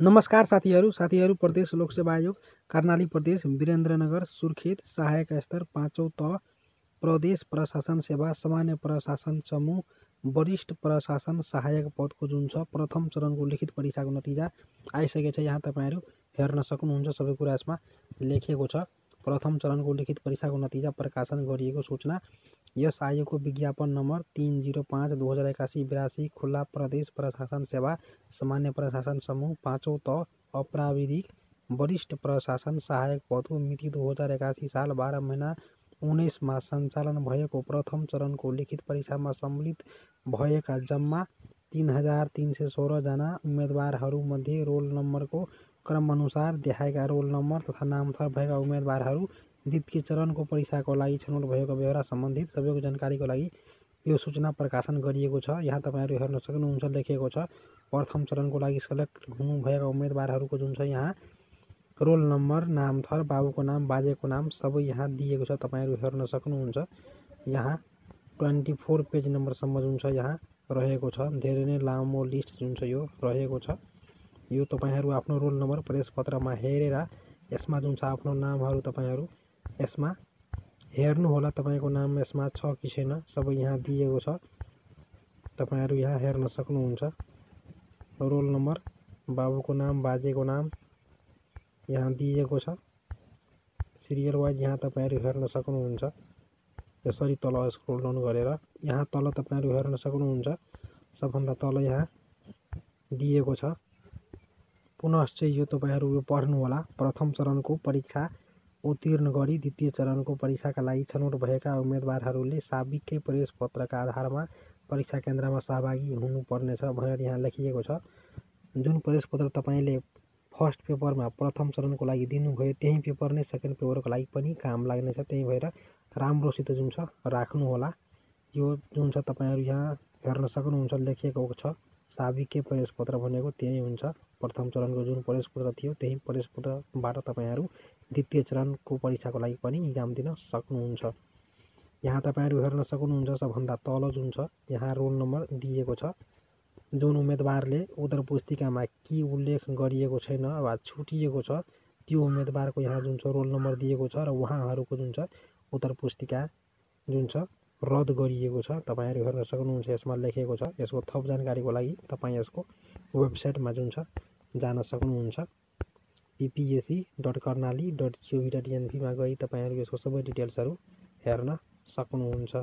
नमस्कार साथीहरू प्रदेश लोक सेवा आयोग कर्णाली प्रदेश वीरेन्द्रनगर सुर्खेत सहायक स्तर 5औं तह प्रदेश प्रशासन सेवा सामान्य प्रशासन समूह वरिष्ठ प्रशासन सहायक पदको जुन छ प्रथम चरणको लिखित परीक्षाको नतिजा आइसकेको छ। यहाँ तपाईहरु हेर्न सक्नुहुन्छ। सबै कुरा यसमा लेखिएको छ। प्रथम चरणको लिखित परीक्षाको नतिजा प्रकाशन गरिएको सूचना यस आयोगको विज्ञापन नम्बर 305/2081 खुला प्रदेश प्रशासन सेवा सामान्य प्रशासन समूह 5औं तह अप्राविधिक वरिष्ठ प्रशासन सहायक पदको मिति 2081 साल 12 महिना 19 मा सञ्चालन भएको प्रथम चरणको लिखित परीक्षामा सम्मिलित भएका जम्मा 3316 जना उम्मेदवारहरूमध्ये रोल नम्बरको क्रमअनुसार देखाएका रोल नम्बर तथा नामथर भएका उम्मेदवारहरू द्वितीय चरणको परीक्षाको लागि छनौट भएको बेहोरा सम्बन्धित सबैको जानकारीको लागि यो सूचना प्रकाशन गरिएको छ। यहाँ तपाईहरु हेर्न सक्नुहुन्छ। लेखिएको छ प्रथम चरणको लागि सेलेक्ट हुनुभएका उम्मेदवारहरूको जुन छ यहाँ रोल नम्बर, नामथर, बाबुको नाम, बाजेको नाम सबै यहाँ दिएको छ। तपाईहरु हेर्न सक्नुहुन्छ। यहाँ 24 पेज नम्बरसम्म जुन छ यहाँ रहेको छ। धेरै नै लामो लिस्ट जुन छ यो रहेको छ। यो तपाईहरु आफ्नो रोल नम्बर प्रवेश पत्रमा हेरेर यसमा जुन छ आफ्नो नामहरु तपाईहरु यसमा हेर्नु होला। तपाईको नाम यसमा छ कि छैन सबै यहाँ दिएको छ। तपाईहरु यहाँ हेर्न सक्नुहुन्छ। रोल नम्बर, बाबुको नाम, बाजेको नाम यहाँ दिएको छ। सिरियल वाइज यहाँ तपाईहरु हेर्न सक्नुहुन्छ। यसरी तल स्क्रोल डाउन गरेर यहाँ तल तपाईहरु हेर्न सक्नुहुन्छ। सबभन्दा तल यहाँ दिएको छ। पुनश्च यो तपाईहरु यो पढ्नु होला। प्रथम चरणको परीक्षा उत्तीर्ण गरी द्वितीय चरणको परीक्षाका लागि छनौट भएका उम्मेदवारहरूले साबिकै प्रवेश पत्रका आधारमा परीक्षा केन्द्रमा सहभागी हुनुपर्नेछ भनेर यहाँ लेखिएको छ। जुन प्रवेश पत्र तपाईले फर्स्ट पेपरमा प्रथम चरणको लागि दिनुभयो त्यही पेपर नै सेकेन्ड पेपरको लागि पनि काम लाग्नेछ। त्यही भएर राम्रोसित जुन छ राख्नु होला। यो जुन छ तपाईहरु यहाँ हेर्न सक्नुहुन्छ। लेखिएको छ साबिकै प्रवेश पत्र भनेको त्यही हुन्छ। प्रथम चरणको जुन प्रवेश पत्र थियो त्यही प्रवेश पत्रबाट तपाईहरु द्वितीय चरणको परीक्षाको लागि पनि इक्जाम दिन सक्नुहुन्छ। यहाँ तपाईहरु हेर्न सक्नुहुन्छ। सबभन्दा तल जुन छ यहाँ रोल नम्बर दिएको छ। जुन उम्मेदवारले उत्तर पुस्तिकामा के उल्लेख गरिएको छैन वा छुटिएको छ त्यो उम्मेदवारको यहाँ जुन छ रोल नम्बर दिएको छ र उहाँहरूको जुन छ उत्तर पुस्तिका जुन छ रद्द गरिएको छ। तपाईहरु हेर्न सक्नुहुन्छ। यसमा लेखेको छ। यसको थप जानकारीको लागि तपाई यसको वेबसाइटमा जुन छ जान सक्नुहुन्छ। ppsc.karnali.gov.in मा गई तपाईहरु यसको सबै डिटेल्सहरु हेर्न सक्नुहुन्छ।